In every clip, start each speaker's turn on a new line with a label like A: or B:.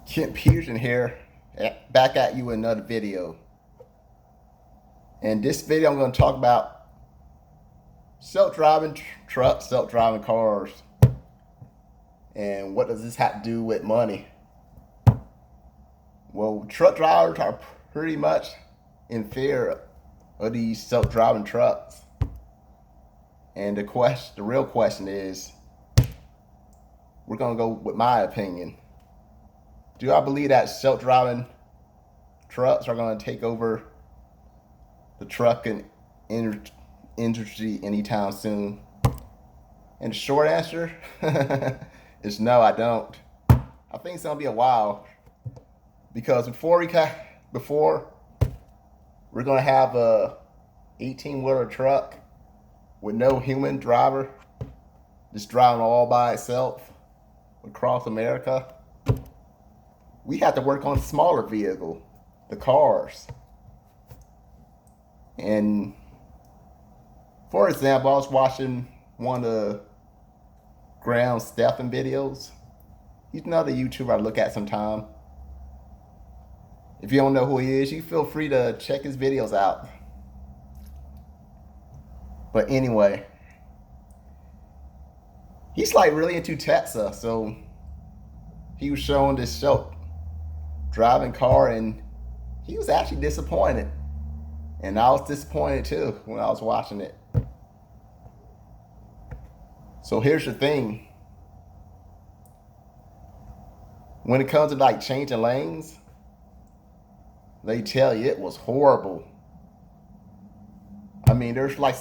A: Kent Peterson here, back at you with another video. In this video, I'm going to talk about self-driving trucks, self-driving cars, and what does this have to do with money? Well, truck drivers are pretty much in fear of these self-driving trucks. And the real question is, we're going to go with my opinion. Do I believe that self-driving trucks are going to take over the trucking industry anytime soon? And the short answer is no, I don't. I think it's going to be a while, because before we're going to have a 18-wheeler truck with no human driver, just driving all by itself across America. We have to work on a smaller vehicle, the cars. And for example, I was watching one of the Graham Stephan videos. He's another YouTuber I look at sometime. If you don't know who he is, you feel free to check his videos out. But anyway, he's like really into Tesla, so he was showing this self-driving car, and he was actually disappointed. And I was disappointed too when I was watching it. So here's the thing. When it comes to like changing lanes, they tell you it was horrible. I mean, there's like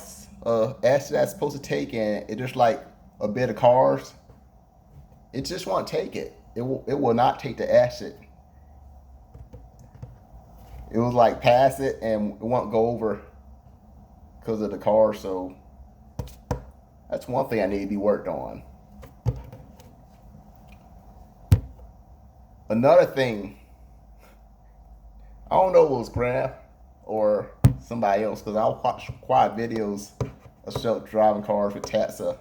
A: a exit that's supposed to take, and it just like a bit of cars. It just won't take it. It will not take the exit. It was like pass it and it won't go over because of the car. So that's one thing I need to be worked on. Another thing, I don't know if it was Graham or somebody else, because I watched quite videos of self-driving cars with Tesla.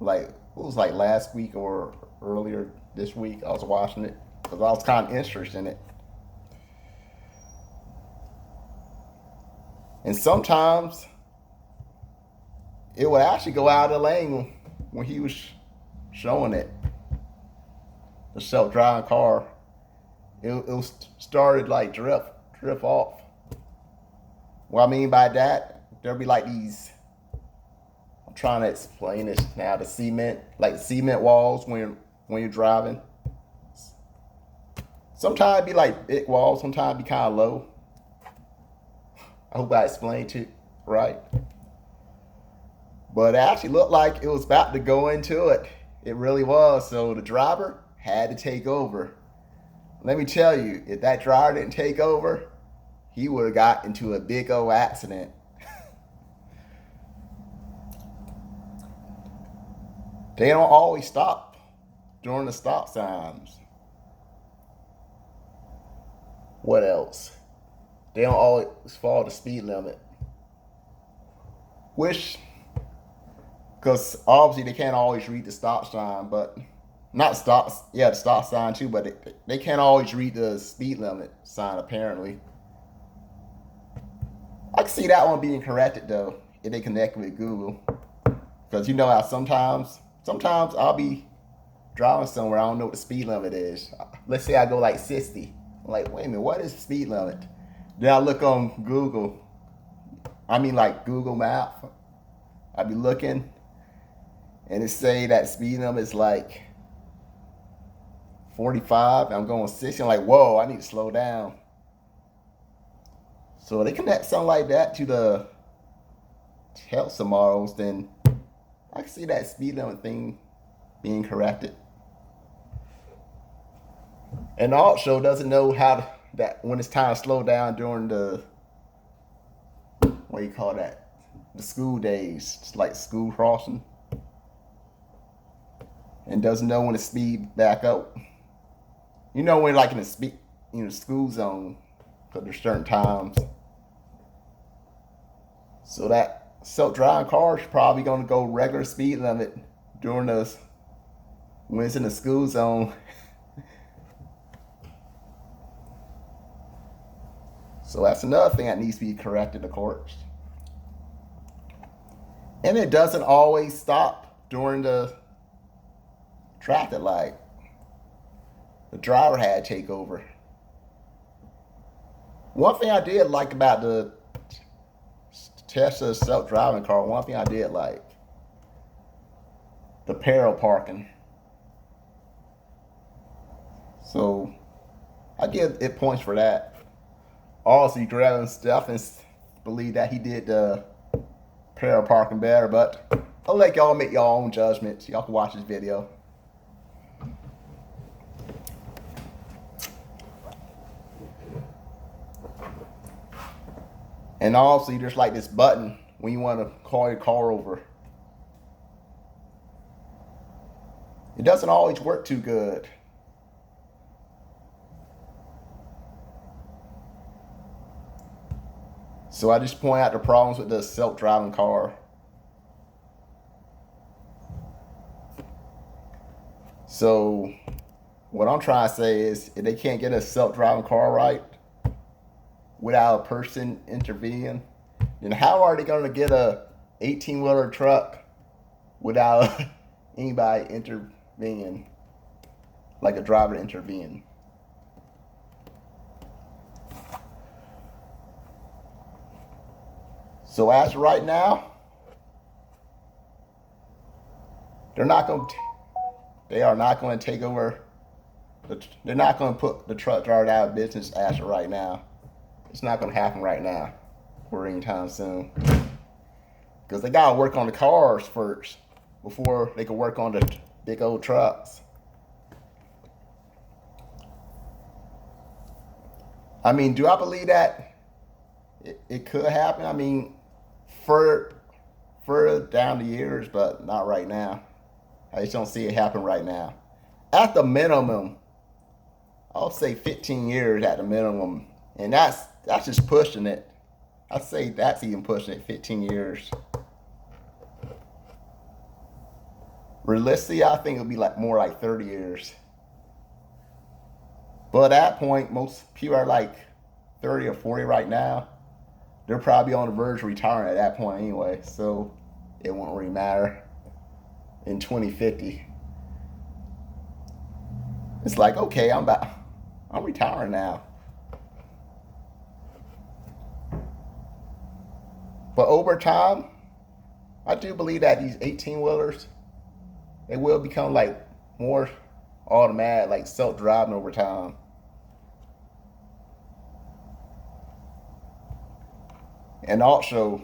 A: Like, it was like last week or earlier this week. I was watching it because I was kind of interested in it. And sometimes it would actually go out of the lane when he was showing it. The self-driving car, it started like drift off. What I mean by that, there'll be like these, I'm trying to explain this now, the cement walls when you're driving. Sometimes it'd be like big walls, sometimes it'd be kind of low. I hope I explained it right. But it actually looked like it was about to go into it. It really was. So the driver had to take over. Let me tell you, if that driver didn't take over, he would have got into a big old accident. They don't always stop during the stop signs. What else? They don't always follow the speed limit. Because obviously they can't always read the stop sign, but the stop sign too, but they can't always read the speed limit sign apparently. I can see that one being corrected though, if they connect with Google. Because you know how sometimes I'll be driving somewhere, I don't know what the speed limit is. Let's say I go like 60. I'm like, wait a minute, what is the speed limit? Then I look on Google. I mean like Google Map. I be looking and it say that speed limit is like 45. I'm going 60. I'm like, whoa, I need to slow down. So they connect something like that to the Tesla models, then I can see that speed limit thing being corrected. And also doesn't know that when it's time to slow down during the, what do you call that? The school days, it's like school crossing. And doesn't know when to speed back up. You know when like in the school zone, because there's certain times. So that self-driving car is probably going to go regular speed limit during when it's in the school zone. So that's another thing that needs to be corrected, of course. And it doesn't always stop during the traffic light. The driver had to take over. One thing I did like about the Tesla self-driving car, one thing I did like, the parallel parking. So I give it points for that. Also, you grab stuff and believe that he did the parallel parking better, but I'll let y'all make your own judgments. Y'all can watch this video. And also, there's like this button when you want to call your car over. It doesn't always work too good. So I just point out the problems with the self-driving car. So what I'm trying to say is, if they can't get a self-driving car right without a person intervening, then how are they going to get a 18-wheeler truck without anybody intervening, like a driver intervening? So as of right now, they are not going to take over. They're not going to put the truck driver out of business as of right now. It's not going to happen right now or anytime soon. Because they got to work on the cars first before they can work on the big old trucks. I mean, do I believe that it could happen? I mean, further down the years, but not right now. I just don't see it happen right now. At the minimum, I'll say 15 years at the minimum. And that's just pushing it. I'd say that's even pushing it, 15 years. Realistically, I think it'll be like more like 30 years. But at that point, most people are like 30 or 40 right now. They're probably on the verge of retiring at that point anyway, so it won't really matter in 2050. It's like, okay, I'm retiring now. But over time, I do believe that these 18-wheelers, they will become like more automatic, like self-driving over time. And also,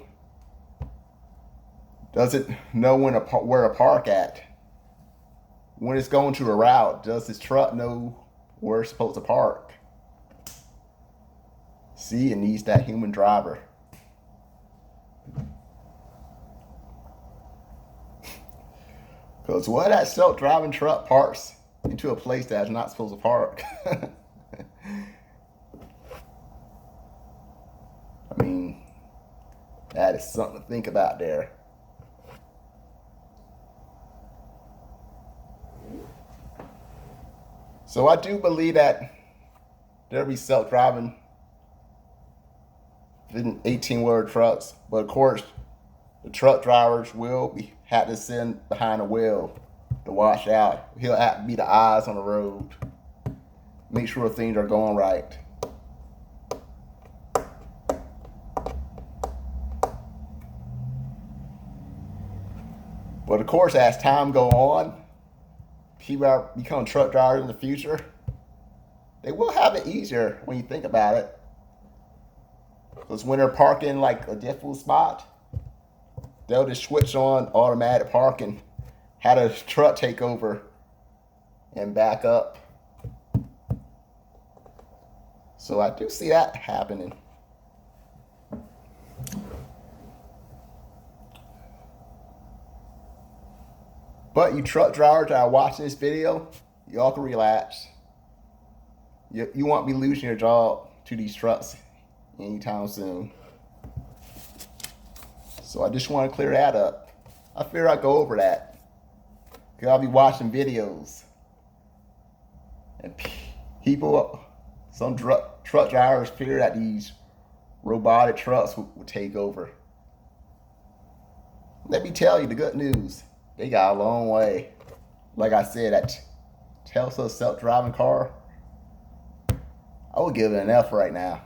A: does it know where to park at? When it's going to a route, does this truck know where it's supposed to park? See, it needs that human driver. Because what if that self-driving truck parks into a place that's not supposed to park? I mean, that is something to think about there. So I do believe that there'll be self-driving 18-wheeler trucks, but of course, the truck drivers will have to sit behind the wheel to watch out. He'll have to be the eyes on the road, make sure things are going right. But of course, as time goes on, people are becoming truck drivers in the future. They will have it easier when you think about it. Because when they're parking like a difficult spot, they'll just switch on automatic parking, have the truck take over and back up. So I do see that happening. But you truck drivers that are watching this video, y'all can relax. You won't be losing your job to these trucks anytime soon. So I just want to clear that up. I figure I'll go over that. Because I'll be watching videos. And people, some truck drivers figure that these robotic trucks will take over. Let me tell you the good news. They got a long way. Like I said, that Tesla self-driving car, I would give it an F right now.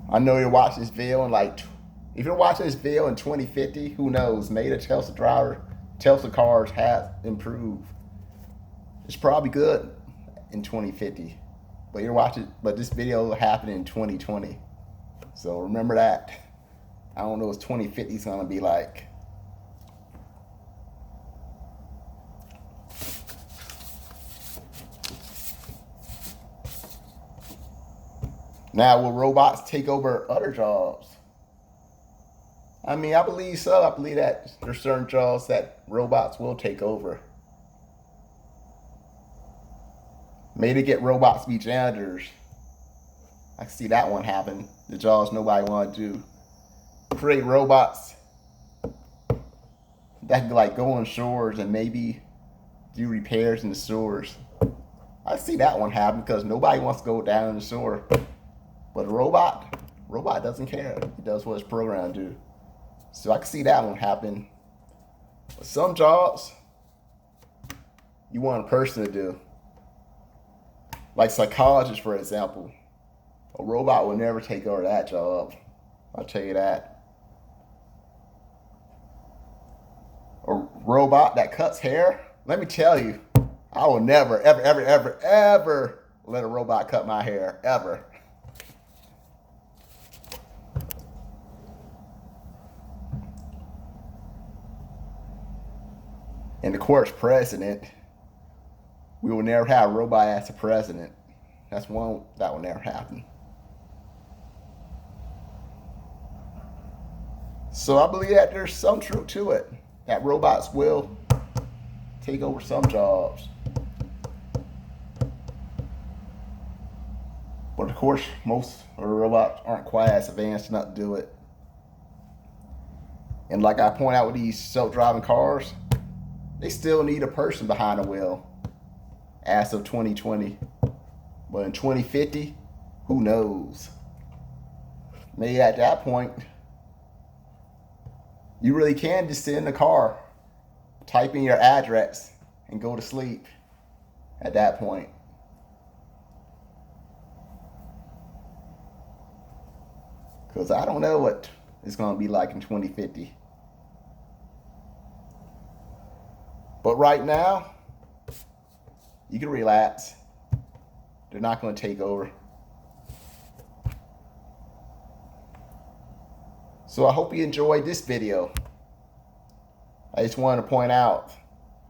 A: I know you're watching this video and if you're watching this video in 2050, who knows? Maybe the Tesla cars have improved. It's probably good in 2050, but this video happened in 2020. So remember that. I don't know what 2050 is gonna be like. Now, will robots take over other jobs? I mean, I believe so. I believe that there's certain jobs that robots will take over. Maybe get robots to be janitors. I can see that one happen. The jobs nobody want to do. Create robots that can go on shores and maybe do repairs in the sewers. I see that one happen because nobody wants to go down in the sewer. But a robot doesn't care. He does what it's programmed to do. So I can see that one happen. But some jobs, you want a person to do. Like psychologist, for example. A robot will never take over that job. I'll tell you that. A robot that cuts hair, let me tell you, I will never, ever, ever, ever, ever let a robot cut my hair, ever. And of course, president, we will never have a robot as a president. That's one that will never happen. So I believe that there's some truth to it, that robots will take over some jobs. But of course, most of the robots aren't quite as advanced enough to do it. And like I point out with these self-driving cars, they still need a person behind the wheel as of 2020. But in 2050, who knows? Maybe at that point, you really can just sit in the car, type in your address, and go to sleep at that point. Because I don't know what it's going to be like in 2050. But right now, you can relax. They're not going to take over. So I hope you enjoyed this video. I just wanted to point out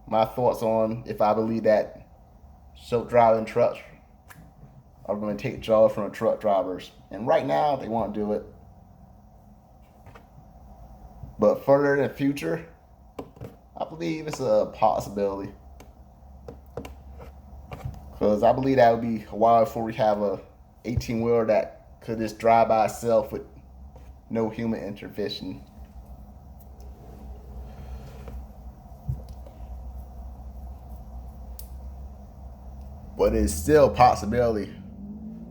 A: my thoughts on if I believe that self-driving trucks are going to take jobs from the truck drivers. And right now, they won't do it. But further in the future, I believe it's a possibility. Because I believe that would be a while before we have a 18-wheeler that could just drive by itself with no human intervention. But it's still a possibility.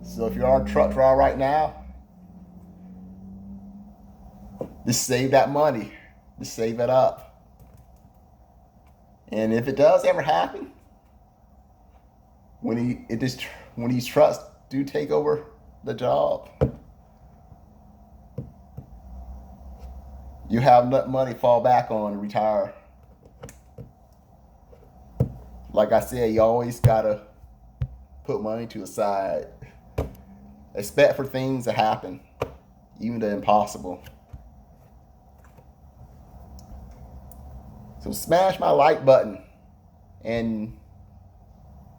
A: So if you're a truck driver right now, just save that money. Just save it up. And if it does ever happen, when these trucks do take over the job, you have enough money to fall back on and retire. Like I said, you always gotta put money to the side. Expect for things to happen, even the impossible. So smash my like button and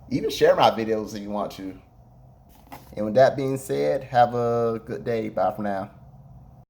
A: even share my videos if you want to. And with that being said, have a good day. Bye for now.